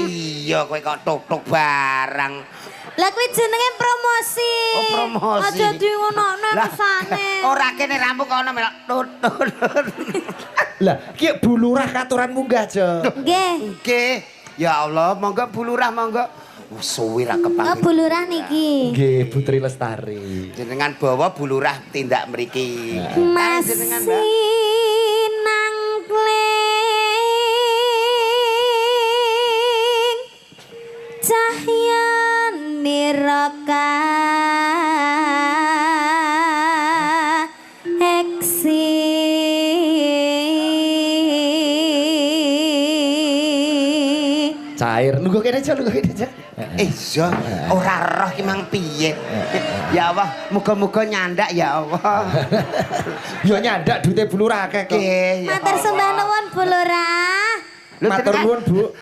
Iya kowe kok tuk-tuk barang. Lah kuwi jenenge promosi. Oh promosi. Aja di ngono-ngono mesane. Ora kene rambut kono melok tut. Lah, ki Bu Lurah katuran munggah, Jo. Nggih. Nggih. Ya Allah, monggo Bu Lurah monggo. Suwi ra Oh, kepanggih. Bu Lurah niki. Nggih, Putri Lestari. Jenengan bawa Bu Lurah tindak mriki. Masih Jenengan, Mbak. nang kling cahya niraka Cair. Nunggu kene, Jo, nunggu kene, Jo. Iya, ora roh ki mang piye. Ya Allah, muga-muga nyandak ya Allah. Yo nyandak duite Bu Lurah akeh kok. Nggih. ya Matur Allah. sembah nuwun Bu Lurah. Lho, Matur jenengan- nuwun, Bu.